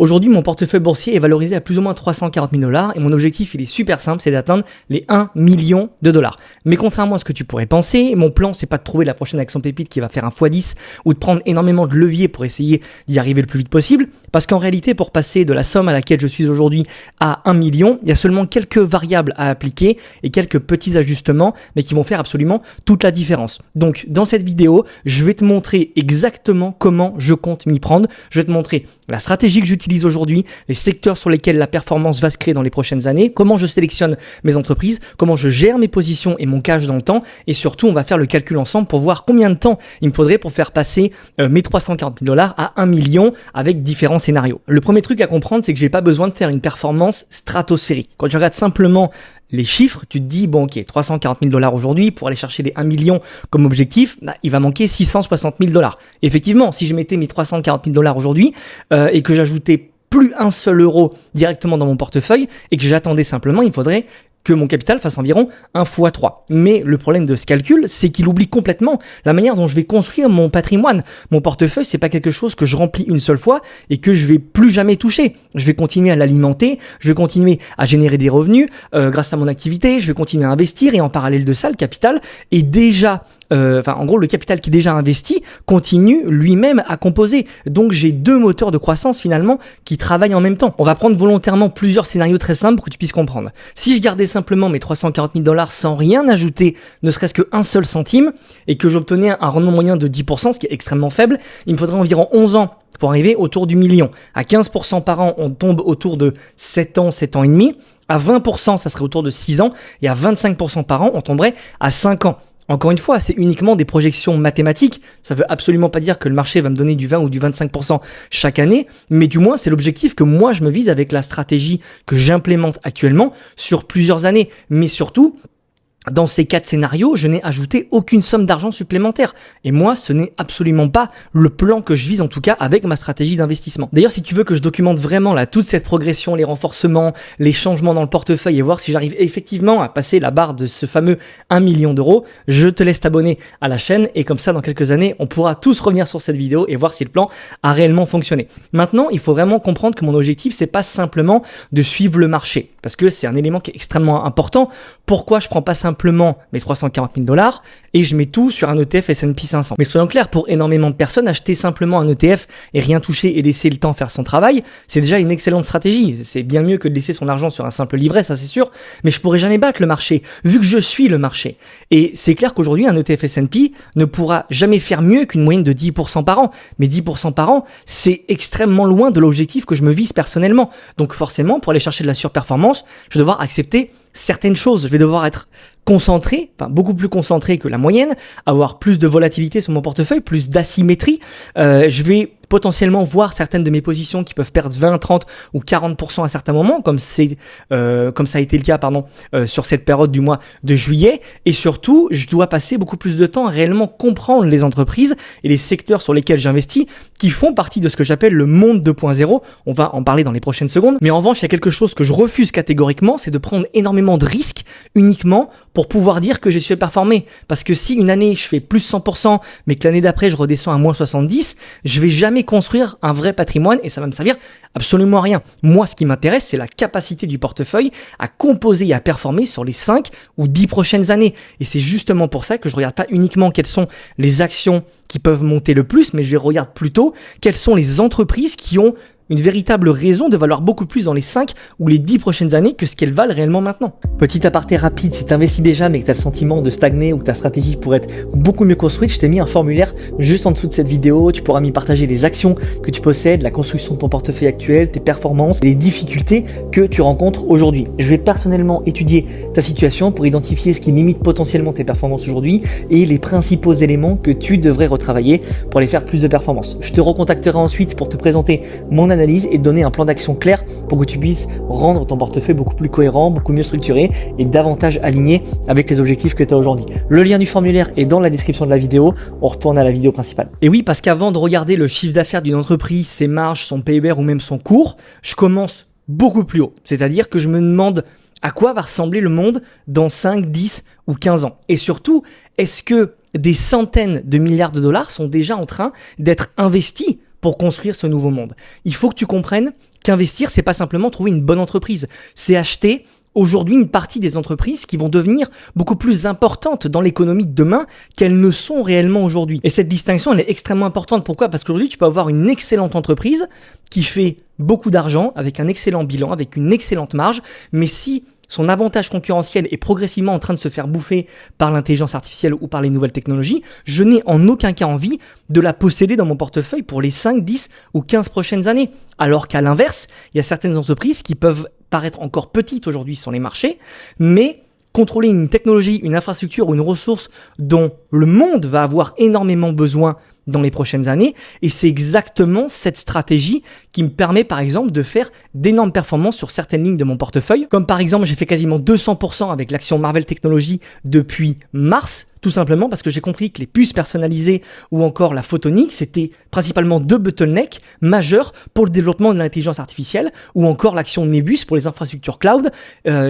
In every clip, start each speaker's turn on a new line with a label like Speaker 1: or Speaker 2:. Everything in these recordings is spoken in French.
Speaker 1: Aujourd'hui, mon portefeuille boursier est valorisé à plus ou moins 340 000 $ et mon objectif, il est super simple, c'est d'atteindre les 1 million de dollars. Mais contrairement à ce que tu pourrais penser, mon plan, c'est pas de trouver la prochaine action pépite qui va faire un x10 ou de prendre énormément de leviers pour essayer d'y arriver le plus vite possible. Parce qu'en réalité, pour passer de la somme à laquelle je suis aujourd'hui à 1 million, il y a seulement quelques variables à appliquer et quelques petits ajustements, mais qui vont faire absolument toute la différence. Donc, dans cette vidéo, je vais te montrer exactement comment je compte m'y prendre. Je vais te montrer la stratégie que j'utilise aujourd'hui, les secteurs sur lesquels la performance va se créer dans les prochaines années, comment je sélectionne mes entreprises, comment je gère mes positions et mon cash dans le temps, et surtout, on va faire le calcul ensemble pour voir combien de temps il me faudrait pour faire passer mes 340 000 $ à 1 million avec différents scénarios. Le premier truc à comprendre, c'est que j'ai pas besoin de faire une performance stratosphérique. Quand tu regardes simplement les chiffres, tu te dis, bon ok, 340 000 $ aujourd'hui, pour aller chercher les 1 million comme objectif, il va manquer 660 000 $. Effectivement, si je mettais mes 340 000 $ aujourd'hui et que j'ajoutais plus un seul euro directement dans mon portefeuille et que j'attendais simplement, il faudrait que mon capital fasse environ 1 x 3. Mais le problème de ce calcul, c'est qu'il oublie complètement la manière dont je vais construire mon patrimoine. Mon portefeuille, c'est pas quelque chose que je remplis une seule fois et que je vais plus jamais toucher. Je vais continuer à l'alimenter, je vais continuer à générer des revenus grâce à mon activité, je vais continuer à investir et en parallèle de ça, le capital est déjà en gros, le capital qui est déjà investi continue lui-même à composer. Donc, j'ai deux moteurs de croissance finalement qui travaillent en même temps. On va prendre volontairement plusieurs scénarios très simples pour que tu puisses comprendre. Si je gardais simplement mes 340 000 $ sans rien ajouter, ne serait-ce qu'un seul centime, et que j'obtenais un rendement moyen de 10%, ce qui est extrêmement faible, il me faudrait environ 11 ans pour arriver autour du million. À 15% par an, on tombe autour de 7 ans et demi. À 20%, ça serait autour de 6 ans. Et à 25% par an, on tomberait à 5 ans. Encore une fois, c'est uniquement des projections mathématiques. Ça veut absolument pas dire que le marché va me donner du 20 ou du 25% chaque année, mais du moins, c'est l'objectif que moi, je me vise avec la stratégie que j'implémente actuellement sur plusieurs années. Mais surtout, dans ces 4 scénarios, je n'ai ajouté aucune somme d'argent supplémentaire. Et moi, ce n'est absolument pas le plan que je vise, en tout cas, avec ma stratégie d'investissement. D'ailleurs, si tu veux que je documente vraiment là toute cette progression, les renforcements, les changements dans le portefeuille et voir si j'arrive effectivement à passer la barre de ce fameux 1 million d'euros, je te laisse t'abonner à la chaîne et comme ça, dans quelques années, on pourra tous revenir sur cette vidéo et voir si le plan a réellement fonctionné. Maintenant, il faut vraiment comprendre que mon objectif, c'est pas simplement de suivre le marché, parce que c'est un élément qui est extrêmement important. Pourquoi je prends pas simplement mes 340 000 $ et je mets tout sur un ETF S&P 500. Mais soyons clairs, pour énormément de personnes, acheter simplement un ETF et rien toucher et laisser le temps faire son travail, c'est déjà une excellente stratégie. C'est bien mieux que de laisser son argent sur un simple livret, ça c'est sûr, mais je pourrais jamais battre le marché, vu que je suis le marché. Et c'est clair qu'aujourd'hui, un ETF S&P ne pourra jamais faire mieux qu'une moyenne de 10% par an. Mais 10% par an, c'est extrêmement loin de l'objectif que je me vise personnellement. Donc forcément, pour aller chercher de la surperformance, je vais devoir accepter certaines choses. Je vais devoir être concentré, beaucoup plus concentré que la moyenne, avoir plus de volatilité sur mon portefeuille, plus d'asymétrie. Je vais potentiellement voir certaines de mes positions qui peuvent perdre 20, 30 ou 40% à certains moments, comme ça a été le cas sur cette période du mois de juillet. Et surtout, je dois passer beaucoup plus de temps à réellement comprendre les entreprises et les secteurs sur lesquels j'investis qui font partie de ce que j'appelle le monde 2.0. On va en parler dans les prochaines secondes. Mais en revanche, il y a quelque chose que je refuse catégoriquement, c'est de prendre énormément de risques uniquement pour pouvoir dire que j'ai su performer. Parce que si une année je fais plus 100%, mais que l'année d'après je redescends à moins 70, je vais jamais construire un vrai patrimoine et ça va me servir absolument à rien. Moi, ce qui m'intéresse, c'est la capacité du portefeuille à composer et à performer sur les 5 ou 10 prochaines années. Et c'est justement pour ça que je regarde pas uniquement quelles sont les actions qui peuvent monter le plus, mais je regarde plutôt quelles sont les entreprises qui ont une véritable raison de valoir beaucoup plus dans les 5 ou les 10 prochaines années que ce qu'elles valent réellement maintenant. Petit aparté rapide, si tu investis déjà mais que tu as le sentiment de stagner ou que ta stratégie pourrait être beaucoup mieux construite, je t'ai mis un formulaire juste en dessous de cette vidéo. Tu pourras m'y partager les actions que tu possèdes, la construction de ton portefeuille actuel, tes performances, les difficultés que tu rencontres aujourd'hui. Je vais personnellement étudier ta situation pour identifier ce qui limite potentiellement tes performances aujourd'hui et les principaux éléments que tu devrais retravailler pour aller faire plus de performances. Je te recontacterai ensuite pour te présenter mon analyse et te donner un plan d'action clair pour que tu puisses rendre ton portefeuille beaucoup plus cohérent, beaucoup mieux structuré et davantage aligné avec les objectifs que tu as aujourd'hui. Le lien du formulaire est dans la description de la vidéo. On retourne à la vidéo principale. Et oui, parce qu'avant de regarder le chiffre d'affaires d'une entreprise, ses marges, son PER ou même son cours, je commence beaucoup plus haut. C'est-à-dire que je me demande à quoi va ressembler le monde dans 5, 10 ou 15 ans. Et surtout, est-ce que des centaines de milliards de dollars sont déjà en train d'être investis pour construire ce nouveau monde? Il faut que tu comprennes qu'investir, c'est pas simplement trouver une bonne entreprise, c'est acheter aujourd'hui une partie des entreprises qui vont devenir beaucoup plus importantes dans l'économie de demain qu'elles ne sont réellement aujourd'hui. Et cette distinction, elle est extrêmement importante. Pourquoi ? Parce qu'aujourd'hui, tu peux avoir une excellente entreprise qui fait beaucoup d'argent, avec un excellent bilan, avec une excellente marge, mais si son avantage concurrentiel est progressivement en train de se faire bouffer par l'intelligence artificielle ou par les nouvelles technologies, je n'ai en aucun cas envie de la posséder dans mon portefeuille pour les 5, 10 ou 15 prochaines années. Alors qu'à l'inverse, il y a certaines entreprises qui peuvent paraître encore petites aujourd'hui sur les marchés, mais contrôler une technologie, une infrastructure ou une ressource dont le monde va avoir énormément besoin dans les prochaines années. Et c'est exactement cette stratégie qui me permet par exemple de faire d'énormes performances sur certaines lignes de mon portefeuille. Comme par exemple, j'ai fait quasiment 200% avec l'action Marvell Technologies depuis mars. Tout simplement parce que j'ai compris que les puces personnalisées ou encore la photonique, c'était principalement deux bottlenecks majeurs pour le développement de l'intelligence artificielle, ou encore l'action Nebus pour les infrastructures cloud,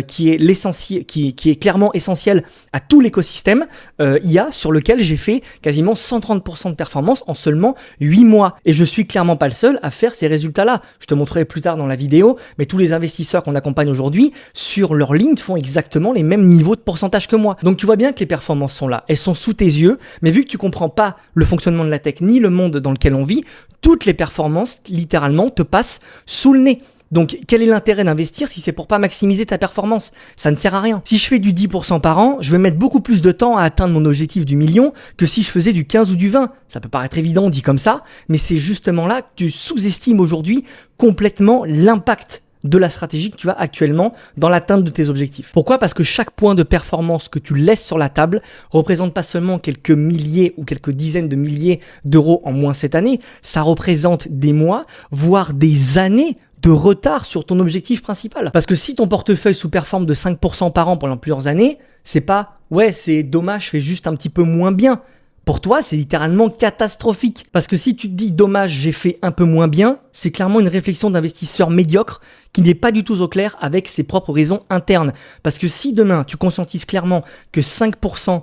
Speaker 1: qui est clairement essentiel à tout l'écosystème IA, sur lequel j'ai fait quasiment 130% de performance en seulement 8 mois. Et je suis clairement pas le seul à faire ces résultats-là. Je te montrerai plus tard dans la vidéo, mais tous les investisseurs qu'on accompagne aujourd'hui, sur leur ligne, font exactement les mêmes niveaux de pourcentage que moi. Donc tu vois bien que les performances sont là. Elles sont sous tes yeux, mais vu que tu comprends pas le fonctionnement de la tech ni le monde dans lequel on vit, toutes les performances littéralement te passent sous le nez. Donc quel est l'intérêt d'investir si c'est pour pas maximiser ta performance ? Ça ne sert à rien. Si je fais du 10% par an, je vais mettre beaucoup plus de temps à atteindre mon objectif du million que si je faisais du 15 ou du 20. Ça peut paraître évident dit comme ça, mais c'est justement là que tu sous-estimes aujourd'hui complètement l'impact de la stratégie que tu as actuellement dans l'atteinte de tes objectifs. Pourquoi ? Parce que chaque point de performance que tu laisses sur la table représente pas seulement quelques milliers ou quelques dizaines de milliers d'euros en moins cette année, ça représente des mois, voire des années de retard sur ton objectif principal. Parce que si ton portefeuille sous-performe de 5% par an pendant plusieurs années, c'est pas « ouais, c'est dommage, je fais juste un petit peu moins bien ». Pour toi, c'est littéralement catastrophique. Parce que si tu te dis « dommage, j'ai fait un peu moins bien », c'est clairement une réflexion d'investisseur médiocre qui n'est pas du tout au clair avec ses propres raisons internes. Parce que si demain, tu conscientises clairement que 5%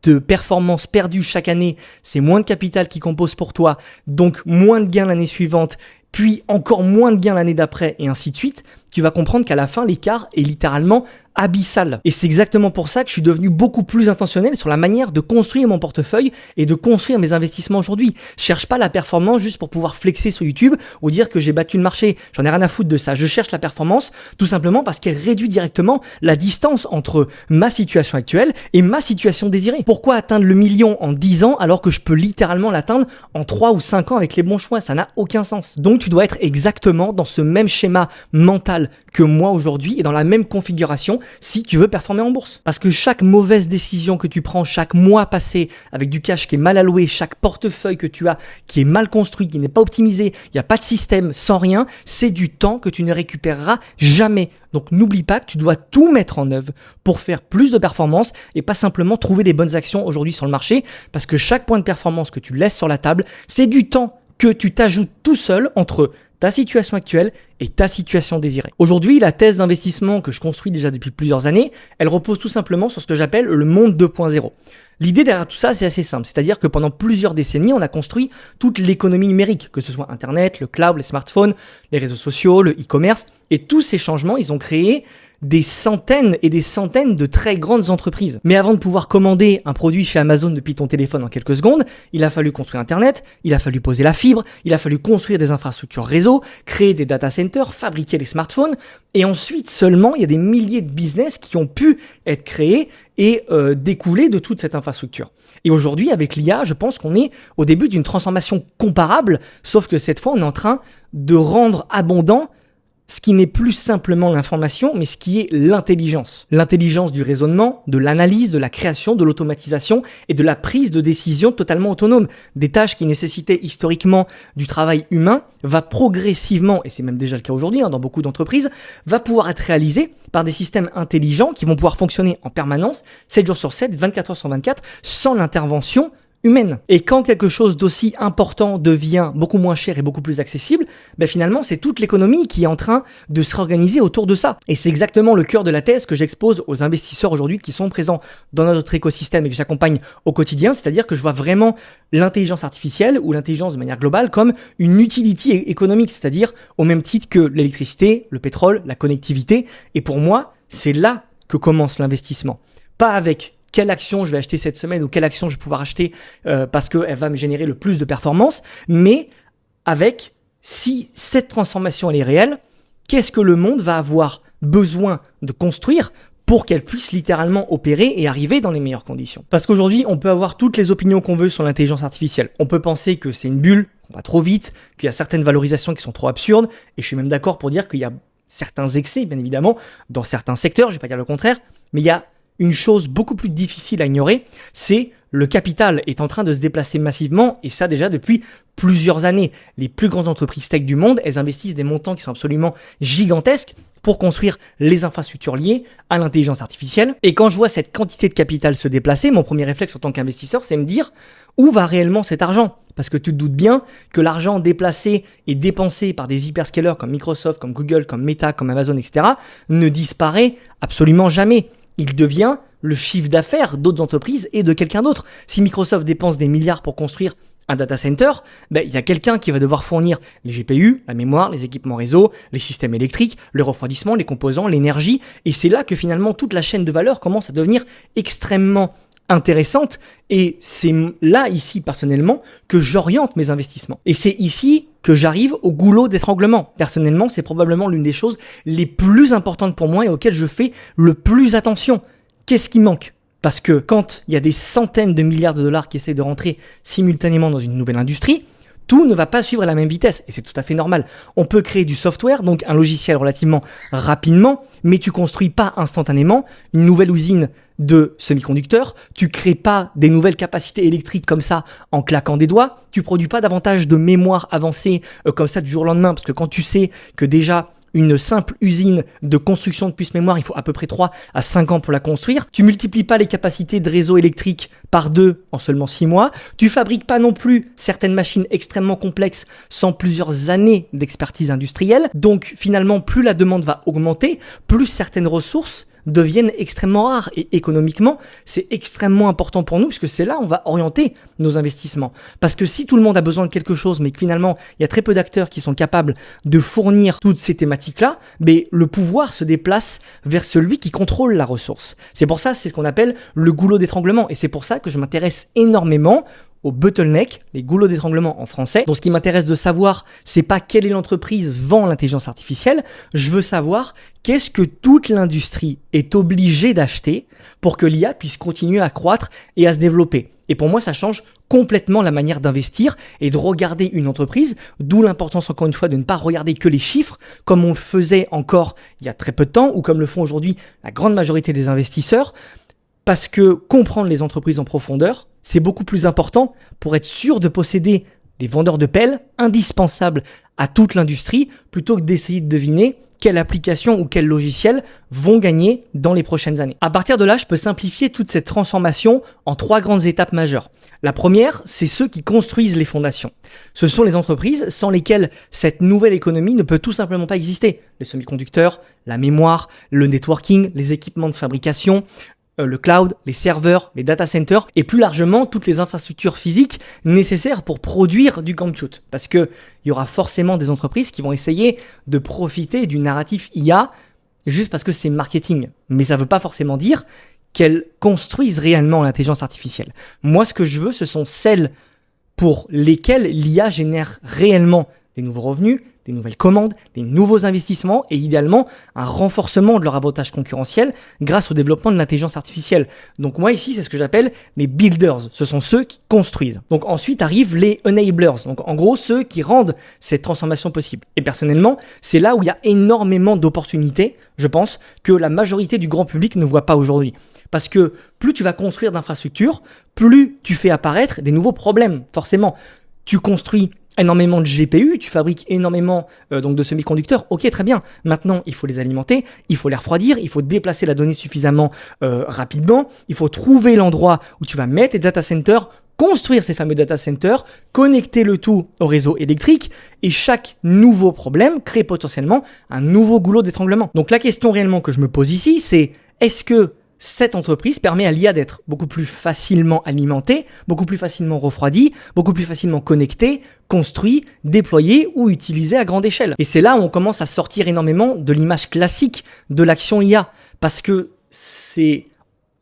Speaker 1: de performance perdue chaque année, c'est moins de capital qui compose pour toi, donc moins de gains l'année suivante, puis encore moins de gains l'année d'après, et ainsi de suite, tu vas comprendre qu'à la fin, l'écart est littéralement abyssal. Et c'est exactement pour ça que je suis devenu beaucoup plus intentionnel sur la manière de construire mon portefeuille et de construire mes investissements aujourd'hui. Je cherche pas la performance juste pour pouvoir flexer sur YouTube ou dire que j'ai battu le marché. J'en ai rien à foutre de ça. Je cherche la performance tout simplement parce qu'elle réduit directement la distance entre ma situation actuelle et ma situation désirée. Pourquoi atteindre le million en 10 ans alors que je peux littéralement l'atteindre en 3 ou 5 ans avec les bons choix ? Ça n'a aucun sens. Donc tu dois être exactement dans ce même schéma mental que moi aujourd'hui et dans la même configuration si tu veux performer en bourse. Parce que chaque mauvaise décision que tu prends, chaque mois passé avec du cash qui est mal alloué, chaque portefeuille que tu as qui est mal construit, qui n'est pas optimisé, il n'y a pas de système, sans rien, c'est du temps que tu ne récupéreras jamais. Donc n'oublie pas que tu dois tout mettre en œuvre pour faire plus de performance et pas simplement trouver des bonnes actions aujourd'hui sur le marché, parce que chaque point de performance que tu laisses sur la table, c'est du temps que tu t'ajoutes tout seul entre ta situation actuelle et ta situation désirée. Aujourd'hui, la thèse d'investissement que je construis déjà depuis plusieurs années, elle repose tout simplement sur ce que j'appelle le monde 2.0. L'idée derrière tout ça, c'est assez simple. C'est-à-dire que pendant plusieurs décennies, on a construit toute l'économie numérique, que ce soit Internet, le cloud, les smartphones, les réseaux sociaux, le e-commerce. Et tous ces changements, ils ont créé des centaines et des centaines de très grandes entreprises. Mais avant de pouvoir commander un produit chez Amazon depuis ton téléphone en quelques secondes, il a fallu construire Internet, il a fallu poser la fibre, il a fallu construire des infrastructures réseau, créer des data centers, fabriquer les smartphones, et ensuite seulement il y a des milliers de business qui ont pu être créés et découler de toute cette infrastructure. Et aujourd'hui, avec l'IA, je pense qu'on est au début d'une transformation comparable, sauf que cette fois, on est en train de rendre abondant ce qui n'est plus simplement l'information, mais ce qui est l'intelligence. L'intelligence du raisonnement, de l'analyse, de la création, de l'automatisation et de la prise de décision totalement autonome. Des tâches qui nécessitaient historiquement du travail humain va progressivement, et c'est même déjà le cas aujourd'hui dans beaucoup d'entreprises, va pouvoir être réalisées par des systèmes intelligents qui vont pouvoir fonctionner en permanence, 7 jours sur 7, 24 heures sur 24, sans l'intervention humaine. Et quand quelque chose d'aussi important devient beaucoup moins cher et beaucoup plus accessible, finalement, c'est toute l'économie qui est en train de se réorganiser autour de ça. Et c'est exactement le cœur de la thèse que j'expose aux investisseurs aujourd'hui qui sont présents dans notre écosystème et que j'accompagne au quotidien. C'est-à-dire que je vois vraiment l'intelligence artificielle ou l'intelligence de manière globale comme une utility économique, c'est-à-dire au même titre que l'électricité, le pétrole, la connectivité. Et pour moi, c'est là que commence l'investissement. Pas avec quelle action je vais acheter cette semaine ou quelle action je vais pouvoir acheter parce qu'elle va me générer le plus de performance, mais avec si cette transformation elle est réelle, qu'est-ce que le monde va avoir besoin de construire pour qu'elle puisse littéralement opérer et arriver dans les meilleures conditions. Parce qu'aujourd'hui, on peut avoir toutes les opinions qu'on veut sur l'intelligence artificielle. On peut penser que c'est une bulle, qu'on va trop vite, qu'il y a certaines valorisations qui sont trop absurdes, et je suis même d'accord pour dire qu'il y a certains excès, bien évidemment, dans certains secteurs, je ne vais pas dire le contraire, mais il y a une chose beaucoup plus difficile à ignorer, c'est le capital est en train de se déplacer massivement, et ça déjà depuis plusieurs années. Les plus grandes entreprises tech du monde, elles investissent des montants qui sont absolument gigantesques pour construire les infrastructures liées à l'intelligence artificielle. Et quand je vois cette quantité de capital se déplacer, mon premier réflexe en tant qu'investisseur, c'est me dire où va réellement cet argent ? Parce que tu te doutes bien que l'argent déplacé et dépensé par des hyperscalers comme Microsoft, comme Google, comme Meta, comme Amazon, etc. ne disparaît absolument jamais. Il devient le chiffre d'affaires d'autres entreprises et de quelqu'un d'autre. Si Microsoft dépense des milliards pour construire un data center, il y a quelqu'un qui va devoir fournir les GPU, la mémoire, les équipements réseau, les systèmes électriques, le refroidissement, les composants, l'énergie. Et c'est là que finalement toute la chaîne de valeur commence à devenir extrêmement intéressante. Et c'est là, ici, personnellement, que j'oriente mes investissements. Et c'est ici que j'arrive au goulot d'étranglement. Personnellement, c'est probablement l'une des choses les plus importantes pour moi et auxquelles je fais le plus attention. Qu'est-ce qui manque ? Parce que quand il y a des centaines de milliards de dollars qui essaient de rentrer simultanément dans une nouvelle industrie, tout ne va pas suivre à la même vitesse et c'est tout à fait normal. On peut créer du software, donc un logiciel relativement rapidement, mais tu construis pas instantanément une nouvelle usine de semi-conducteurs, tu crées pas des nouvelles capacités électriques comme ça en claquant des doigts, tu produis pas davantage de mémoire avancée comme ça du jour au lendemain, parce que quand tu sais que déjà une simple usine de construction de puces mémoire, il faut à peu près 3 à 5 ans pour la construire. Tu multiplies pas les capacités de réseau électrique par 2 en seulement 6 mois. Tu fabriques pas non plus certaines machines extrêmement complexes sans plusieurs années d'expertise industrielle. Donc finalement, plus la demande va augmenter, plus certaines ressources deviennent extrêmement rares et économiquement, c'est extrêmement important pour nous puisque c'est là où on va orienter nos investissements. Parce que si tout le monde a besoin de quelque chose mais que finalement il y a très peu d'acteurs qui sont capables de fournir toutes ces thématiques-là, mais le pouvoir se déplace vers celui qui contrôle la ressource. C'est pour ça, c'est ce qu'on appelle le goulot d'étranglement et c'est pour ça que je m'intéresse énormément au bottleneck, les goulots d'étranglement en français. Donc ce qui m'intéresse de savoir, c'est pas quelle est l'entreprise vend l'intelligence artificielle, je veux savoir qu'est-ce que toute l'industrie est obligée d'acheter pour que l'IA puisse continuer à croître et à se développer. Et pour moi, ça change complètement la manière d'investir et de regarder une entreprise, d'où l'importance encore une fois de ne pas regarder que les chiffres comme on le faisait encore il y a très peu de temps ou comme le font aujourd'hui la grande majorité des investisseurs. Parce que comprendre les entreprises en profondeur, c'est beaucoup plus important pour être sûr de posséder des vendeurs de pelles indispensables à toute l'industrie plutôt que d'essayer de deviner quelle application ou quel logiciel vont gagner dans les prochaines années. À partir de là, je peux simplifier toute cette transformation en 3 grandes étapes majeures. La première, c'est ceux qui construisent les fondations. Ce sont les entreprises sans lesquelles cette nouvelle économie ne peut tout simplement pas exister. Les semi-conducteurs, la mémoire, le networking, les équipements de fabrication, le cloud, les serveurs, les data centers et plus largement toutes les infrastructures physiques nécessaires pour produire du compute. Parce que il y aura forcément des entreprises qui vont essayer de profiter du narratif IA juste parce que c'est marketing. Mais ça ne veut pas forcément dire qu'elles construisent réellement l'intelligence artificielle. Moi, ce que je veux, ce sont celles pour lesquelles l'IA génère réellement des nouveaux revenus, des nouvelles commandes, des nouveaux investissements et idéalement un renforcement de leur avantage concurrentiel grâce au développement de l'intelligence artificielle. Donc moi ici, c'est ce que j'appelle les builders. Ce sont ceux qui construisent. Donc ensuite arrivent les enablers. Donc en gros, ceux qui rendent cette transformation possible. Et personnellement, c'est là où il y a énormément d'opportunités, je pense, que la majorité du grand public ne voit pas aujourd'hui. Parce que plus tu vas construire d'infrastructures, plus tu fais apparaître des nouveaux problèmes. Forcément, tu construis énormément de GPU, tu fabriques énormément donc de semi-conducteurs, ok très bien, maintenant il faut les alimenter, il faut les refroidir, il faut déplacer la donnée suffisamment rapidement, il faut trouver l'endroit où tu vas mettre tes data centers construire ces fameux data centers, connecter le tout au réseau électrique, et chaque nouveau problème crée potentiellement un nouveau goulot d'étranglement. Donc la question réellement que je me pose ici, c'est est-ce que cette entreprise permet à l'IA d'être beaucoup plus facilement alimentée, beaucoup plus facilement refroidie, beaucoup plus facilement connectée, construite, déployée ou utilisée à grande échelle. Et c'est là où on commence à sortir énormément de l'image classique de l'action IA, parce que c'est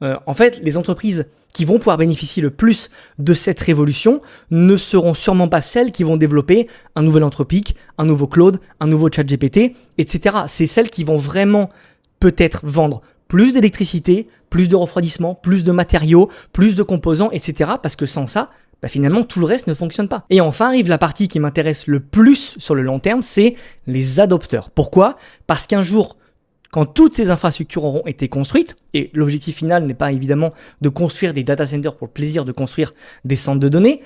Speaker 1: en fait les entreprises qui vont pouvoir bénéficier le plus de cette révolution ne seront sûrement pas celles qui vont développer un nouvel Anthropic, un nouveau Claude, un nouveau ChatGPT, etc. C'est celles qui vont vraiment peut-être vendre plus d'électricité, plus de refroidissement, plus de matériaux, plus de composants, etc. Parce que sans ça, finalement, tout le reste ne fonctionne pas. Et enfin arrive la partie qui m'intéresse le plus sur le long terme, c'est les adopteurs. Pourquoi ? Parce qu'un jour, quand toutes ces infrastructures auront été construites, et l'objectif final n'est pas évidemment de construire des data centers pour le plaisir de construire des centres de données,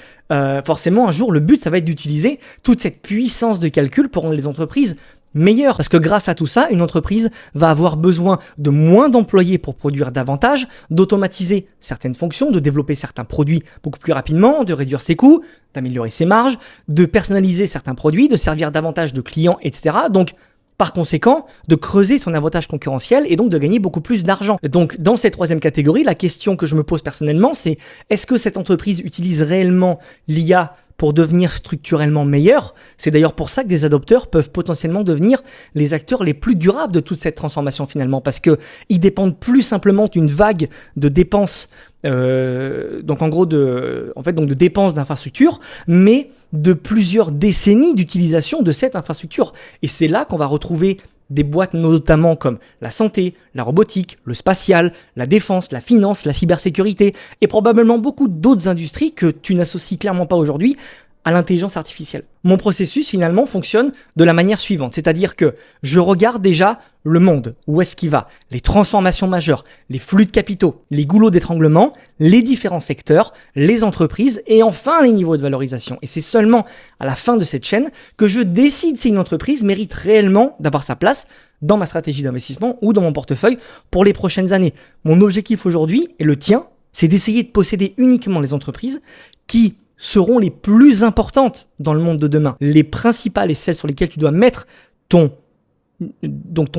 Speaker 1: forcément un jour le but ça va être d'utiliser toute cette puissance de calcul pour rendre les entreprises meilleures. Parce que grâce à tout ça, une entreprise va avoir besoin de moins d'employés pour produire davantage, d'automatiser certaines fonctions, de développer certains produits beaucoup plus rapidement, de réduire ses coûts, d'améliorer ses marges, de personnaliser certains produits, de servir davantage de clients, etc. Donc par conséquent, de creuser son avantage concurrentiel et donc de gagner beaucoup plus d'argent. Donc, dans cette troisième catégorie, la question que je me pose personnellement, c'est est-ce que cette entreprise utilise réellement l'IA pour devenir structurellement meilleure ? C'est d'ailleurs pour ça que des adopteurs peuvent potentiellement devenir les acteurs les plus durables de toute cette transformation finalement, parce que ils dépendent plus simplement d'une vague de dépenses, donc en gros de dépenses d'infrastructures, mais de plusieurs décennies d'utilisation de cette infrastructure. Et c'est là qu'on va retrouver des boîtes notamment comme la santé, la robotique, le spatial, la défense, la finance, la cybersécurité et probablement beaucoup d'autres industries que tu n'associes clairement pas aujourd'hui à l'intelligence artificielle. Mon processus finalement fonctionne de la manière suivante, c'est-à-dire que je regarde déjà le monde, où est-ce qu'il va, les transformations majeures, les flux de capitaux, les goulots d'étranglement, les différents secteurs, les entreprises et enfin les niveaux de valorisation. Et c'est seulement à la fin de cette chaîne que je décide si une entreprise mérite réellement d'avoir sa place dans ma stratégie d'investissement ou dans mon portefeuille pour les prochaines années. Mon objectif aujourd'hui, et le tien, c'est d'essayer de posséder uniquement les entreprises qui seront les plus importantes dans le monde de demain. Les principales et celles sur lesquelles tu dois mettre ton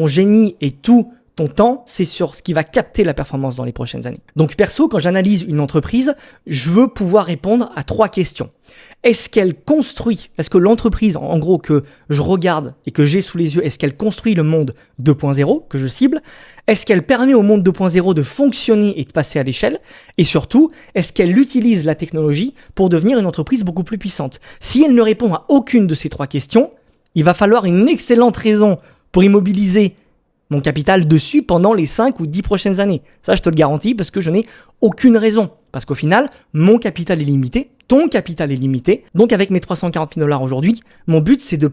Speaker 1: génie et tout ton temps, c'est sur ce qui va capter la performance dans les prochaines années. Donc perso, quand j'analyse une entreprise, je veux pouvoir répondre à 3 questions. Est-ce qu'elle construit, est-ce que l'entreprise, en gros, que je regarde et que j'ai sous les yeux, est-ce qu'elle construit le monde 2.0 que je cible ? Est-ce qu'elle permet au monde 2.0 de fonctionner et de passer à l'échelle ? Et surtout, est-ce qu'elle utilise la technologie pour devenir une entreprise beaucoup plus puissante ? Si elle ne répond à aucune de ces 3 questions, il va falloir une excellente raison pour immobiliser mon capital dessus pendant les 5 ou 10 prochaines années. Ça, je te le garantis parce que je n'ai aucune raison. Parce qu'au final, mon capital est limité, ton capital est limité. Donc avec mes 340 000 $ aujourd'hui, mon but c'est de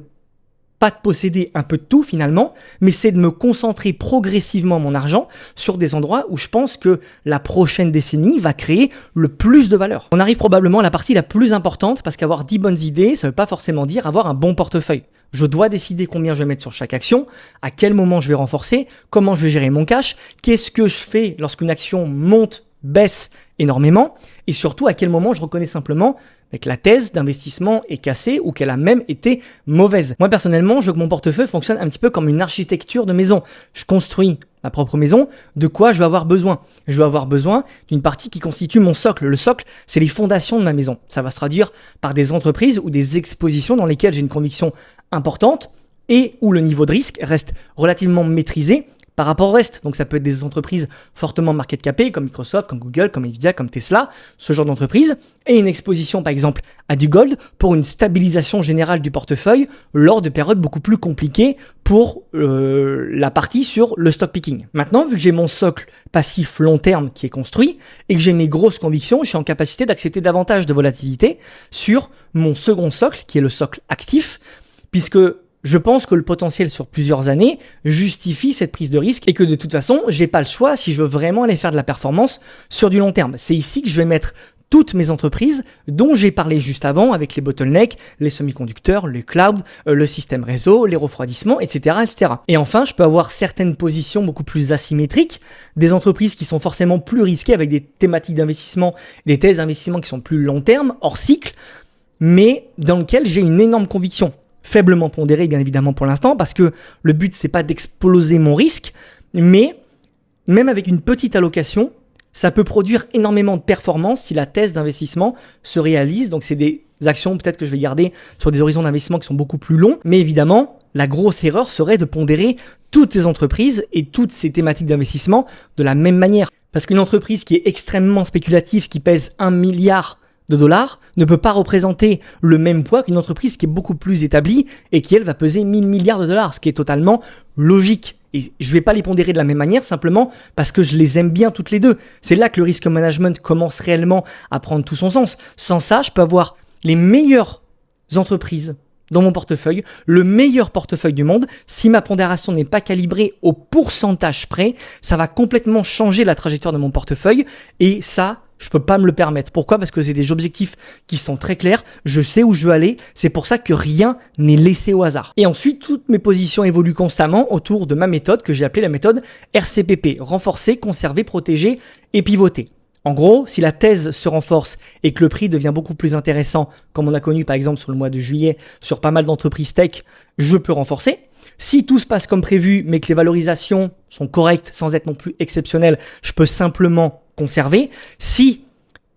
Speaker 1: pas de posséder un peu de tout finalement, mais c'est de me concentrer progressivement mon argent sur des endroits où je pense que la prochaine décennie va créer le plus de valeur. On arrive probablement à la partie la plus importante parce qu'avoir 10 bonnes idées, ça veut pas forcément dire avoir un bon portefeuille. Je dois décider combien je vais mettre sur chaque action, à quel moment je vais renforcer, comment je vais gérer mon cash, qu'est-ce que je fais lorsqu'une action monte, baisse énormément, et surtout à quel moment je reconnais simplement que la thèse d'investissement est cassée ou qu'elle a même été mauvaise. Moi personnellement, je veux que mon portefeuille fonctionne un petit peu comme une architecture de maison. Je construis ma propre maison, de quoi je vais avoir besoin ? Je vais avoir besoin d'une partie qui constitue mon socle. Le socle, c'est les fondations de ma maison. Ça va se traduire par des entreprises ou des expositions dans lesquelles j'ai une conviction importante et où le niveau de risque reste relativement maîtrisé par rapport au reste. Donc ça peut être des entreprises fortement market capées comme Microsoft, comme Google, comme Nvidia, comme Tesla, ce genre d'entreprise, et une exposition par exemple à du gold pour une stabilisation générale du portefeuille lors de périodes beaucoup plus compliquées pour la partie sur le stock picking. Maintenant, vu que j'ai mon socle passif long terme qui est construit et que j'ai mes grosses convictions, je suis en capacité d'accepter davantage de volatilité sur mon second socle qui est le socle actif, puisque je pense que le potentiel sur plusieurs années justifie cette prise de risque et que de toute façon, j'ai pas le choix si je veux vraiment aller faire de la performance sur du long terme. C'est ici que je vais mettre toutes mes entreprises dont j'ai parlé juste avant avec les bottlenecks, les semi-conducteurs, le cloud, le système réseau, les refroidissements, etc., etc. Et enfin, je peux avoir certaines positions beaucoup plus asymétriques, des entreprises qui sont forcément plus risquées avec des thématiques d'investissement, des thèses d'investissement qui sont plus long terme, hors cycle, mais dans lequel j'ai une énorme conviction. Faiblement pondérée, bien évidemment, pour l'instant, parce que le but, c'est pas d'exploser mon risque, mais même avec une petite allocation, ça peut produire énormément de performance si la thèse d'investissement se réalise. Donc, c'est des actions peut-être que je vais garder sur des horizons d'investissement qui sont beaucoup plus longs. Mais évidemment, la grosse erreur serait de pondérer toutes ces entreprises et toutes ces thématiques d'investissement de la même manière. Parce qu'une entreprise qui est extrêmement spéculative, qui pèse 1 milliard de dollars, ne peut pas représenter le même poids qu'une entreprise qui est beaucoup plus établie et qui, elle, va peser 1000 milliards de dollars, ce qui est totalement logique. Et je vais pas les pondérer de la même manière simplement parce que je les aime bien toutes les deux. C'est là que le risk management commence réellement à prendre tout son sens. Sans ça, je peux avoir les meilleures entreprises dans mon portefeuille, le meilleur portefeuille du monde. Si ma pondération n'est pas calibrée au pourcentage près, ça va complètement changer la trajectoire de mon portefeuille et ça, je peux pas me le permettre. Pourquoi ? Parce que c'est des objectifs qui sont très clairs. Je sais où je veux aller. C'est pour ça que rien n'est laissé au hasard. Et ensuite, toutes mes positions évoluent constamment autour de ma méthode que j'ai appelée la méthode RCPP. Renforcer, conserver, protéger et pivoter. En gros, si la thèse se renforce et que le prix devient beaucoup plus intéressant, comme on a connu par exemple sur le mois de juillet sur pas mal d'entreprises tech, je peux renforcer. Si tout se passe comme prévu, mais que les valorisations sont correctes sans être non plus exceptionnelles, je peux simplement conserver. Si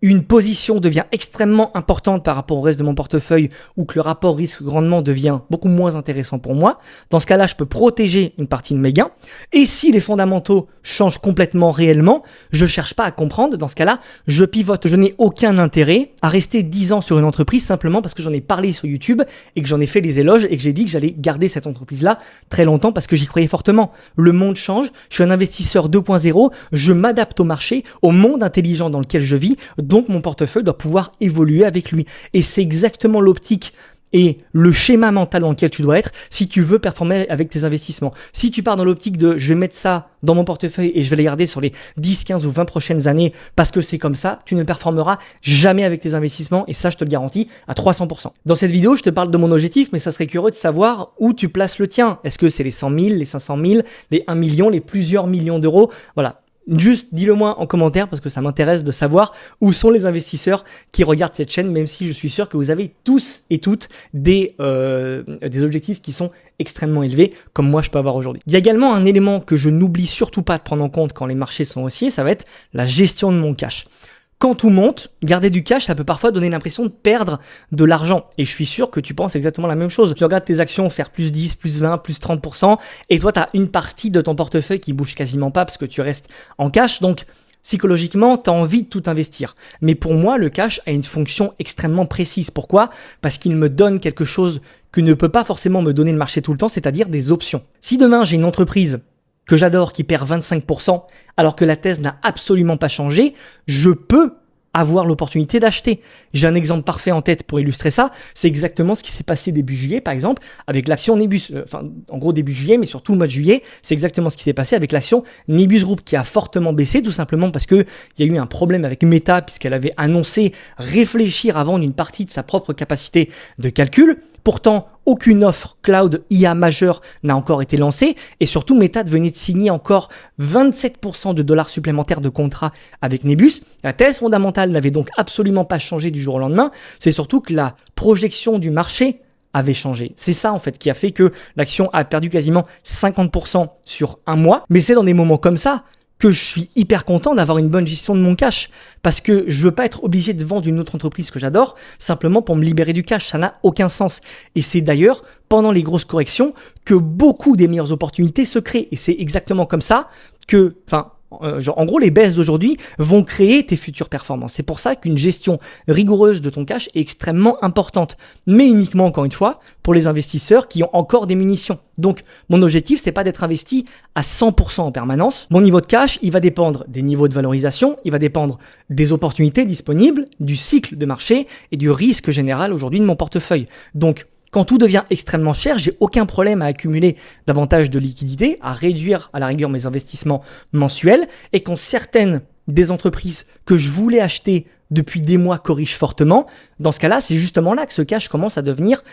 Speaker 1: une position devient extrêmement importante par rapport au reste de mon portefeuille ou que le rapport risque-rendement devient beaucoup moins intéressant pour moi, dans ce cas-là, je peux protéger une partie de mes gains. Et si les fondamentaux changent complètement réellement, je cherche pas à comprendre. Dans ce cas-là, je pivote. Je n'ai aucun intérêt à rester 10 ans sur une entreprise simplement parce que j'en ai parlé sur YouTube et que j'en ai fait les éloges et que j'ai dit que j'allais garder cette entreprise-là très longtemps parce que j'y croyais fortement. Le monde change. Je suis un investisseur 2.0. Je m'adapte au marché, au monde intelligent dans lequel je vis. Donc, mon portefeuille doit pouvoir évoluer avec lui. Et c'est exactement l'optique et le schéma mental dans lequel tu dois être si tu veux performer avec tes investissements. Si tu pars dans l'optique de je vais mettre ça dans mon portefeuille et je vais les garder sur les 10, 15 ou 20 prochaines années parce que c'est comme ça, tu ne performeras jamais avec tes investissements et ça, je te le garantis à 300%. Dans cette vidéo, je te parle de mon objectif, mais ça serait curieux de savoir où tu places le tien. Est-ce que c'est les 100 000, les 500 000, les 1 million, les plusieurs millions d'euros? Voilà. Juste dis-le moi en commentaire parce que ça m'intéresse de savoir où sont les investisseurs qui regardent cette chaîne, même si je suis sûr que vous avez tous et toutes des objectifs qui sont extrêmement élevés comme moi je peux avoir aujourd'hui. Il y a également un élément que je n'oublie surtout pas de prendre en compte quand les marchés sont haussiers, ça va être la gestion de mon cash. Quand tout monte, garder du cash, ça peut parfois donner l'impression de perdre de l'argent. Et je suis sûr que tu penses exactement la même chose. Tu regardes tes actions faire plus 10, plus 20, plus 30%, et toi, tu as une partie de ton portefeuille qui bouge quasiment pas parce que tu restes en cash. Donc, psychologiquement, tu as envie de tout investir. Mais pour moi, le cash a une fonction extrêmement précise. Pourquoi ? Parce qu'il me donne quelque chose que ne peut pas forcément me donner le marché tout le temps, c'est-à-dire des options. Si demain, j'ai une entreprise que j'adore, qui perd 25%, alors que la thèse n'a absolument pas changé, je peux avoir l'opportunité d'acheter. J'ai un exemple parfait en tête pour illustrer ça. C'est exactement ce qui s'est passé début juillet, par exemple, avec l'action Nebus. En gros, début juillet, mais surtout le mois de juillet, c'est exactement ce qui s'est passé avec l'action Nebus Group qui a fortement baissé, tout simplement parce que il y a eu un problème avec Meta puisqu'elle avait annoncé réfléchir à vendre une partie de sa propre capacité de calcul. Pourtant, aucune offre cloud IA majeure n'a encore été lancée et surtout Meta venait de signer encore 27% de dollars supplémentaires de contrats avec Nebus. La thèse fondamentale n'avait donc absolument pas changé du jour au lendemain. C'est surtout que la projection du marché avait changé. C'est ça en fait qui a fait que l'action a perdu quasiment 50% sur un mois. Mais c'est dans des moments comme ça que je suis hyper content d'avoir une bonne gestion de mon cash parce que je veux pas être obligé de vendre une autre entreprise que j'adore simplement pour me libérer du cash. Ça n'a aucun sens. Et c'est d'ailleurs pendant les grosses corrections que beaucoup des meilleures opportunités se créent. Et c'est exactement comme ça que, en gros, les baisses d'aujourd'hui vont créer tes futures performances. C'est pour ça qu'une gestion rigoureuse de ton cash est extrêmement importante. Mais uniquement, encore une fois, pour les investisseurs qui ont encore des munitions. Donc, mon objectif, c'est pas d'être investi à 100% en permanence. Mon niveau de cash, il va dépendre des niveaux de valorisation, il va dépendre des opportunités disponibles, du cycle de marché et du risque général aujourd'hui de mon portefeuille. Donc, quand tout devient extrêmement cher, j'ai aucun problème à accumuler davantage de liquidités, à réduire à la rigueur mes investissements mensuels. Et quand certaines des entreprises que je voulais acheter depuis des mois corrigent fortement, dans ce cas-là, c'est justement là que ce cash commence à devenir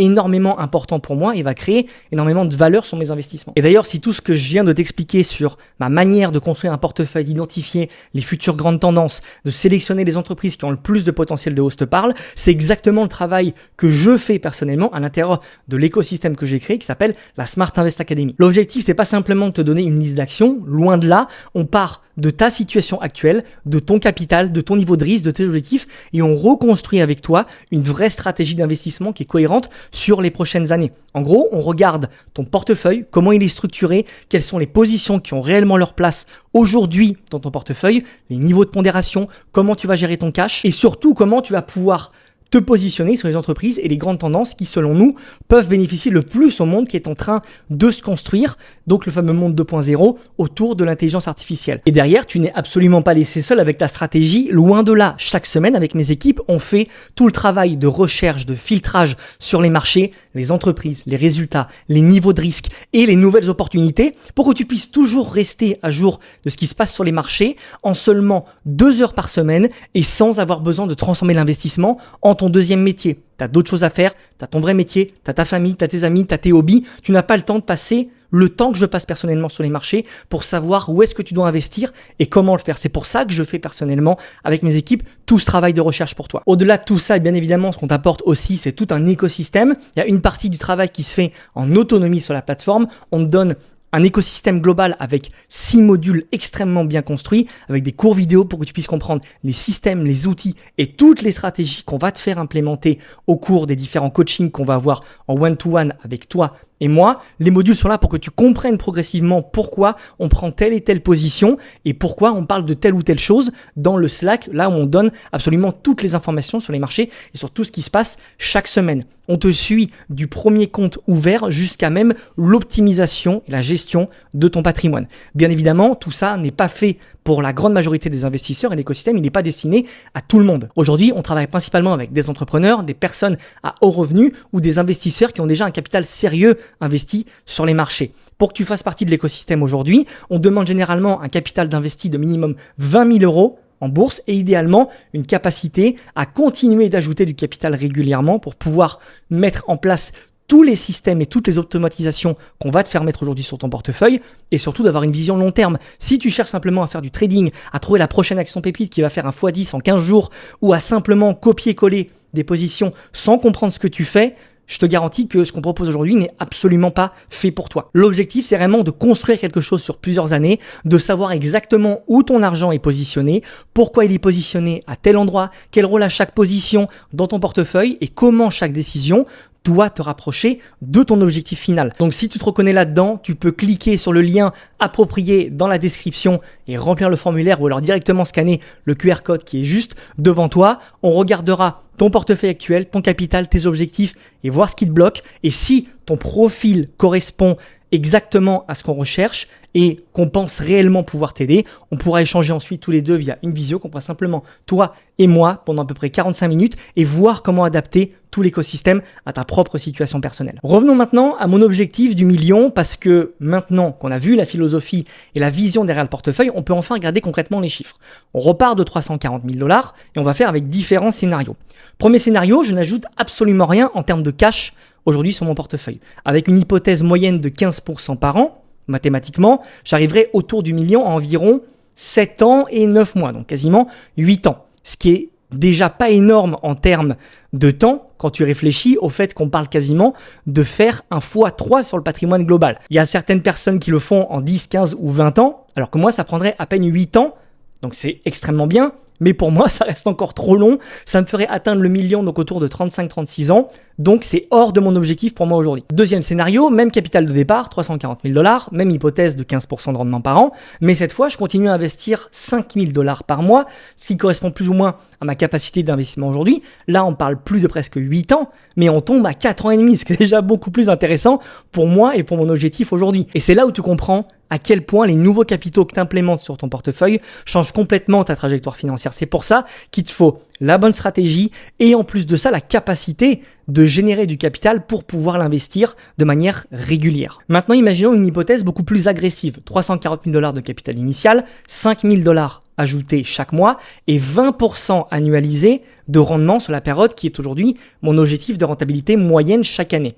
Speaker 1: énormément important pour moi et va créer énormément de valeur sur mes investissements. Et d'ailleurs, si tout ce que je viens de t'expliquer sur ma manière de construire un portefeuille, d'identifier les futures grandes tendances, de sélectionner les entreprises qui ont le plus de potentiel de hausse te parle, c'est exactement le travail que je fais personnellement à l'intérieur de l'écosystème que j'ai créé qui s'appelle la Smart Invest Academy. L'objectif, c'est pas simplement de te donner une liste d'actions, loin de là, on part de ta situation actuelle, de ton capital, de ton niveau de risque, de tes objectifs et on reconstruit avec toi une vraie stratégie d'investissement qui est cohérente sur les prochaines années. En gros, on regarde ton portefeuille, comment il est structuré, quelles sont les positions qui ont réellement leur place aujourd'hui dans ton portefeuille, les niveaux de pondération, comment tu vas gérer ton cash et surtout comment tu vas pouvoir te positionner sur les entreprises et les grandes tendances qui, selon nous, peuvent bénéficier le plus au monde qui est en train de se construire, donc le fameux monde 2.0 autour de l'intelligence artificielle. Et derrière, tu n'es absolument pas laissé seul avec ta stratégie, loin de là. Chaque semaine, avec mes équipes, on fait tout le travail de recherche, de filtrage sur les marchés, les entreprises, les résultats, les niveaux de risque et les nouvelles opportunités pour que tu puisses toujours rester à jour de ce qui se passe sur les marchés en seulement 2 heures par semaine et sans avoir besoin de transformer l'investissement en ton deuxième métier. Tu as d'autres choses à faire, tu as ton vrai métier, tu as ta famille, tu as tes amis, tu as tes hobbies. Tu n'as pas le temps de passer le temps que je passe personnellement sur les marchés pour savoir où est-ce que tu dois investir et comment le faire. C'est pour ça que je fais personnellement avec mes équipes tout ce travail de recherche pour toi. Au-delà de tout ça, et bien évidemment, ce qu'on t'apporte aussi, c'est tout un écosystème. Il y a une partie du travail qui se fait en autonomie sur la plateforme. On te donne un écosystème global avec 6 modules extrêmement bien construits, avec des cours vidéo pour que tu puisses comprendre les systèmes, les outils et toutes les stratégies qu'on va te faire implémenter au cours des différents coachings qu'on va avoir en one-to-one avec toi et moi. Les modules sont là pour que tu comprennes progressivement pourquoi on prend telle et telle position et pourquoi on parle de telle ou telle chose dans le Slack, là où on donne absolument toutes les informations sur les marchés et sur tout ce qui se passe chaque semaine. On te suit du premier compte ouvert jusqu'à même l'optimisation et la gestion de ton patrimoine. Bien évidemment, tout ça n'est pas fait pour la grande majorité des investisseurs et l'écosystème, il n'est pas destiné à tout le monde. Aujourd'hui, on travaille principalement avec des entrepreneurs, des personnes à haut revenu ou des investisseurs qui ont déjà un capital sérieux investi sur les marchés. Pour que tu fasses partie de l'écosystème aujourd'hui, on demande généralement un capital d'investi de minimum 20 000 euros en bourse et idéalement une capacité à continuer d'ajouter du capital régulièrement pour pouvoir mettre en place tous les systèmes et toutes les automatisations qu'on va te faire mettre aujourd'hui sur ton portefeuille et surtout d'avoir une vision long terme. Si tu cherches simplement à faire du trading, à trouver la prochaine action pépite qui va faire un x10 en 15 jours ou à simplement copier-coller des positions sans comprendre ce que tu fais, je te garantis que ce qu'on propose aujourd'hui n'est absolument pas fait pour toi. L'objectif, c'est vraiment de construire quelque chose sur plusieurs années, de savoir exactement où ton argent est positionné, pourquoi il est positionné à tel endroit, quel rôle a chaque position dans ton portefeuille et comment chaque décision doit te rapprocher de ton objectif final. Donc si tu te reconnais là-dedans, tu peux cliquer sur le lien approprié dans la description et remplir le formulaire ou alors directement scanner le QR code qui est juste devant toi. On regardera ton portefeuille actuel, ton capital, tes objectifs et voir ce qui te bloque. Et si ton profil correspond exactement à ce qu'on recherche et qu'on pense réellement pouvoir t'aider, on pourra échanger ensuite tous les deux via une visio qu'on fera simplement toi et moi pendant à peu près 45 minutes et voir comment adapter tout l'écosystème à ta propre situation personnelle. Revenons maintenant à mon objectif du million parce que maintenant qu'on a vu la philosophie et la vision derrière le portefeuille, on peut enfin regarder concrètement les chiffres. On repart de 340 000 $ et on va faire avec différents scénarios. Premier scénario, je n'ajoute absolument rien en termes de cash aujourd'hui sur mon portefeuille. Avec une hypothèse moyenne de 15% par an, mathématiquement, j'arriverai autour du million en environ 7 ans et 9 mois, donc quasiment 8 ans. Ce qui est déjà pas énorme en termes de temps quand tu réfléchis au fait qu'on parle quasiment de faire un x3 sur le patrimoine global. Il y a certaines personnes qui le font en 10, 15 ou 20 ans, alors que moi, ça prendrait à peine 8 ans, donc c'est extrêmement bien. Mais pour moi, ça reste encore trop long. Ça me ferait atteindre le million, donc autour de 35-36 ans. Donc, c'est hors de mon objectif pour moi aujourd'hui. Deuxième scénario, même capital de départ, 340 000 $, même hypothèse de 15% de rendement par an. Mais cette fois, je continue à investir 5 000 $ par mois, ce qui correspond plus ou moins à ma capacité d'investissement aujourd'hui. Là, on parle plus de presque 8 ans, mais on tombe à 4 ans et demi, ce qui est déjà beaucoup plus intéressant pour moi et pour mon objectif aujourd'hui. Et c'est là où tu comprends à quel point les nouveaux capitaux que tu implémentes sur ton portefeuille changent complètement ta trajectoire financière. C'est pour ça qu'il te faut la bonne stratégie et en plus de ça, la capacité de générer du capital pour pouvoir l'investir de manière régulière. Maintenant, imaginons une hypothèse beaucoup plus agressive. 340 000 $ de capital initial, 5 000 $ ajoutés chaque mois et 20% annualisé de rendement sur la période qui est aujourd'hui mon objectif de rentabilité moyenne chaque année.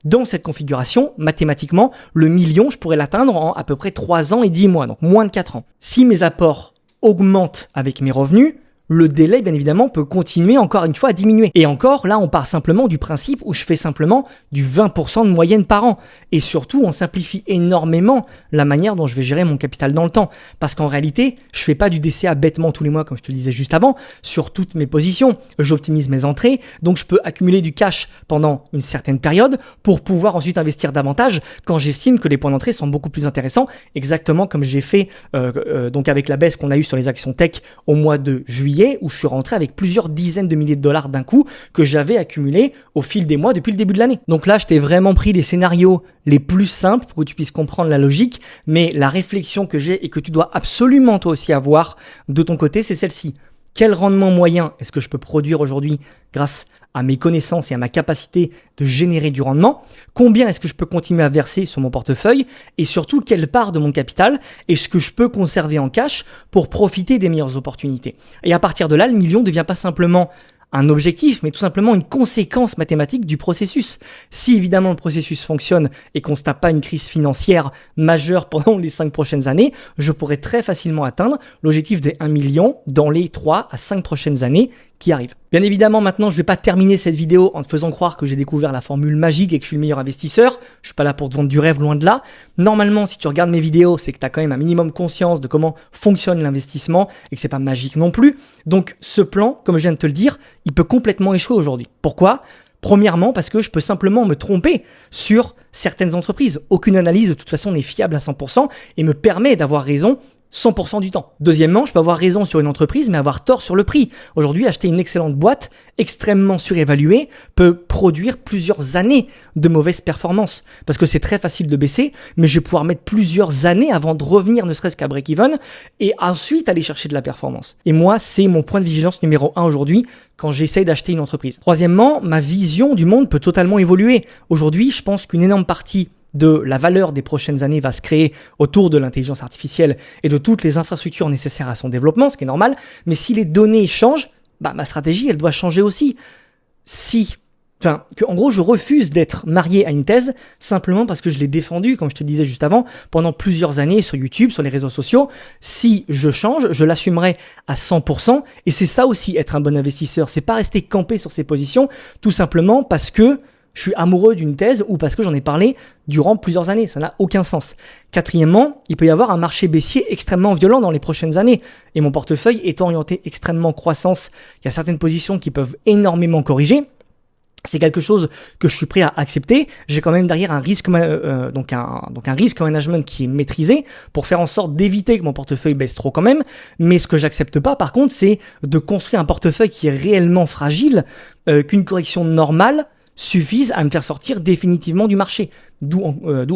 Speaker 1: Dans cette configuration, mathématiquement, le million, je pourrais l'atteindre en à peu près 3 ans et 10 mois, donc moins de 4 ans. Si mes apports augmentent avec mes revenus, le délai, bien évidemment, peut continuer encore une fois à diminuer. Et encore, là, on part simplement du principe où je fais simplement du 20% de moyenne par an. Et surtout, on simplifie énormément la manière dont je vais gérer mon capital dans le temps. Parce qu'en réalité, je fais pas du DCA bêtement tous les mois, comme je te le disais juste avant, sur toutes mes positions. J'optimise mes entrées, donc je peux accumuler du cash pendant une certaine période pour pouvoir ensuite investir davantage quand j'estime que les points d'entrée sont beaucoup plus intéressants, exactement comme j'ai fait donc avec la baisse qu'on a eue sur les actions tech au mois de juillet, où je suis rentré avec plusieurs dizaines de milliers de dollars d'un coup que j'avais accumulé au fil des mois depuis le début de l'année. Donc là, je t'ai vraiment pris les scénarios les plus simples pour que tu puisses comprendre la logique, mais la réflexion que j'ai et que tu dois absolument toi aussi avoir de ton côté, c'est celle-ci. Quel rendement moyen est-ce que je peux produire aujourd'hui grâce à mes connaissances et à ma capacité de générer du rendement? Combien est-ce que je peux continuer à verser sur mon portefeuille? Et surtout, quelle part de mon capital est-ce que je peux conserver en cash pour profiter des meilleures opportunités? Et à partir de là, le million ne devient pas simplement un objectif, mais tout simplement une conséquence mathématique du processus. Si évidemment le processus fonctionne et qu'on ne se tape pas une crise financière majeure pendant les 5 prochaines années, je pourrais très facilement atteindre l'objectif des 1 million dans les 3 à 5 prochaines années qui arrivent. Bien évidemment, maintenant, je ne vais pas terminer cette vidéo en te faisant croire que j'ai découvert la formule magique et que je suis le meilleur investisseur. Je suis pas là pour te vendre du rêve, loin de là. Normalement, si tu regardes mes vidéos, c'est que tu as quand même un minimum conscience de comment fonctionne l'investissement et que c'est pas magique non plus. Donc, ce plan, comme je viens de te le dire, il peut complètement échouer aujourd'hui. Pourquoi ? Premièrement, parce que je peux simplement me tromper sur certaines entreprises. Aucune analyse, de toute façon, n'est fiable à 100% et me permet d'avoir raison 100% du temps. Deuxièmement, je peux avoir raison sur une entreprise, mais avoir tort sur le prix. Aujourd'hui, acheter une excellente boîte, extrêmement surévaluée, peut produire plusieurs années de mauvaise performance. Parce que c'est très facile de baisser, mais je vais pouvoir mettre plusieurs années avant de revenir, ne serait-ce qu'à break-even, et ensuite aller chercher de la performance. Et moi, c'est mon point de vigilance numéro 1 aujourd'hui, quand j'essaye d'acheter une entreprise. Troisièmement, ma vision du monde peut totalement évoluer. Aujourd'hui, je pense qu'une énorme partie de la valeur des prochaines années va se créer autour de l'intelligence artificielle et de toutes les infrastructures nécessaires à son développement, ce qui est normal. Mais si les données changent, ma stratégie, elle doit changer aussi. En gros, je refuse d'être marié à une thèse simplement parce que je l'ai défendue, comme je te disais juste avant, pendant plusieurs années sur YouTube, sur les réseaux sociaux. Si je change, je l'assumerai à 100%. Et c'est ça aussi, être un bon investisseur. C'est pas rester campé sur ses positions, tout simplement parce que je suis amoureux d'une thèse ou parce que j'en ai parlé durant plusieurs années. Ça n'a aucun sens. Quatrièmement, il peut y avoir un marché baissier extrêmement violent dans les prochaines années. Et mon portefeuille étant orienté extrêmement croissance, il y a certaines positions qui peuvent énormément corriger. C'est quelque chose que je suis prêt à accepter. J'ai quand même derrière un risque, donc un risque management qui est maîtrisé pour faire en sorte d'éviter que mon portefeuille baisse trop quand même. Mais ce que j'accepte pas, par contre, c'est de construire un portefeuille qui est réellement fragile, qu'une correction normale suffisent à me faire sortir définitivement du marché. D'où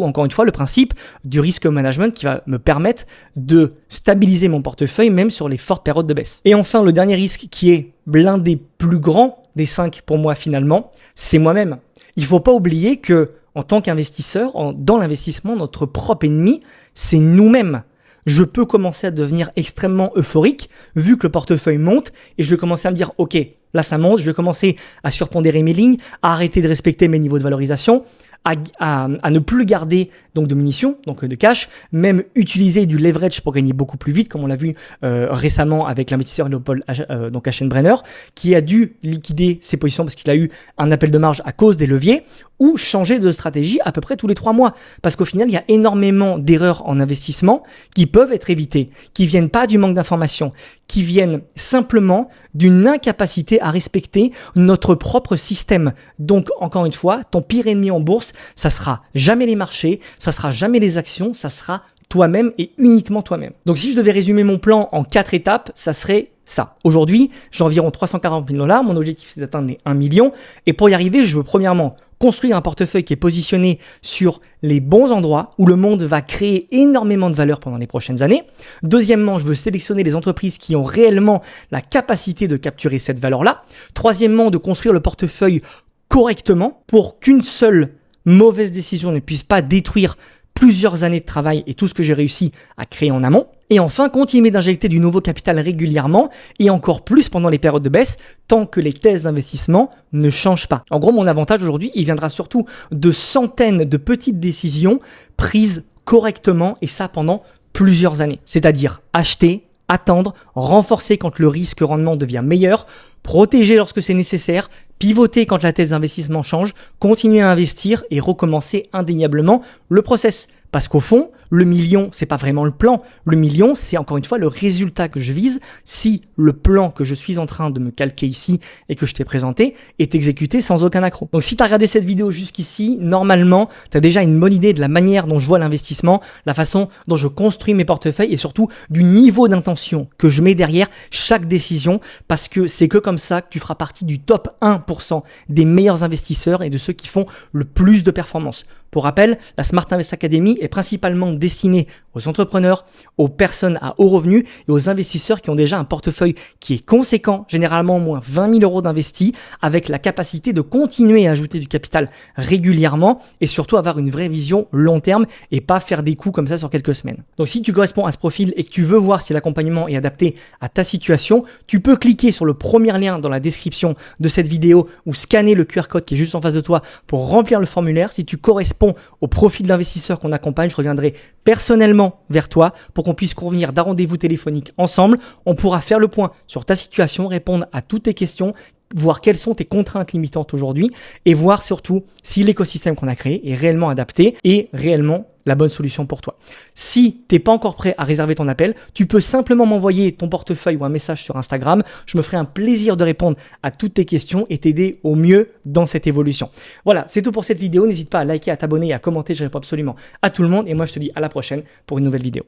Speaker 1: encore une fois le principe du risk management qui va me permettre de stabiliser mon portefeuille même sur les fortes périodes de baisse. Et enfin, le dernier risque qui est l'un des plus grands des 5 pour moi finalement, c'est moi-même. Il faut pas oublier que en tant qu'investisseur, dans l'investissement, notre propre ennemi, c'est nous-mêmes. Je peux commencer à devenir extrêmement euphorique vu que le portefeuille monte et je vais commencer à me dire « Ok, là ça monte, je vais commencer à surpondérer mes lignes, à arrêter de respecter mes niveaux de valorisation, à ne plus garder donc de munitions, donc de cash, même utiliser du leverage pour gagner beaucoup plus vite, comme on l'a vu récemment avec l'investisseur Leopold Aschenbrenner, qui a dû liquider ses positions parce qu'il a eu un appel de marge à cause des leviers, ou changer de stratégie à peu près tous les 3 mois. Parce qu'au final, il y a énormément d'erreurs en investissement qui peuvent être évitées, qui viennent pas du manque d'information, qui viennent simplement d'une incapacité à respecter notre propre système. Donc, encore une fois, ton pire ennemi en bourse, ça sera jamais les marchés, ça sera jamais les actions, ça sera toi-même et uniquement toi-même. Donc, si je devais résumer mon plan en 4 étapes, ça serait ça. Aujourd'hui, j'ai environ 340 000 $. Mon objectif, c'est d'atteindre les 1 million. Et pour y arriver, je veux premièrement construire un portefeuille qui est positionné sur les bons endroits où le monde va créer énormément de valeur pendant les prochaines années. Deuxièmement, je veux sélectionner les entreprises qui ont réellement la capacité de capturer cette valeur-là. Troisièmement, de construire le portefeuille correctement pour qu'une seule mauvaise décision ne puisse pas détruire plusieurs années de travail et tout ce que j'ai réussi à créer en amont. Et enfin, continuer d'injecter du nouveau capital régulièrement et encore plus pendant les périodes de baisse tant que les thèses d'investissement ne changent pas. En gros, mon avantage aujourd'hui, il viendra surtout de centaines de petites décisions prises correctement et ça pendant plusieurs années. C'est-à-dire acheter, attendre, renforcer quand le risque-rendement devient meilleur, protéger lorsque c'est nécessaire, pivoter quand la thèse d'investissement change, continuer à investir et recommencer indéniablement le process. Parce qu'au fond, le million, c'est pas vraiment le plan. Le million, c'est encore une fois le résultat que je vise si le plan que je suis en train de me calquer ici et que je t'ai présenté est exécuté sans aucun accroc. Donc si tu as regardé cette vidéo jusqu'ici, normalement, tu as déjà une bonne idée de la manière dont je vois l'investissement, la façon dont je construis mes portefeuilles et surtout du niveau d'intention que je mets derrière chaque décision parce que c'est que comme ça que tu feras partie du top 1% des meilleurs investisseurs et de ceux qui font le plus de performances. Pour rappel, la Smart Invest Academy est principalement destinée aux entrepreneurs, aux personnes à haut revenu et aux investisseurs qui ont déjà un portefeuille qui est conséquent, généralement au moins 20 000 euros d'investis, avec la capacité de continuer à ajouter du capital régulièrement et surtout avoir une vraie vision long terme et pas faire des coups comme ça sur quelques semaines. Donc si tu corresponds à ce profil et que tu veux voir si l'accompagnement est adapté à ta situation, tu peux cliquer sur le premier lien dans la description de cette vidéo ou scanner le QR code qui est juste en face de toi pour remplir le formulaire. Si tu corresponds au profil d'investisseur qu'on accompagne, je reviendrai personnellement vers toi pour qu'on puisse convenir d'un rendez-vous téléphonique ensemble. On pourra faire le point sur ta situation, répondre à toutes tes questions, voir quelles sont tes contraintes limitantes aujourd'hui et voir surtout si l'écosystème qu'on a créé est réellement adapté et réellement la bonne solution pour toi. Si tu n'es pas encore prêt à réserver ton appel, tu peux simplement m'envoyer ton portefeuille ou un message sur Instagram. Je me ferai un plaisir de répondre à toutes tes questions et t'aider au mieux dans cette évolution. Voilà, c'est tout pour cette vidéo. N'hésite pas à liker, à t'abonner et à commenter. Je réponds absolument à tout le monde. Et moi, je te dis à la prochaine pour une nouvelle vidéo.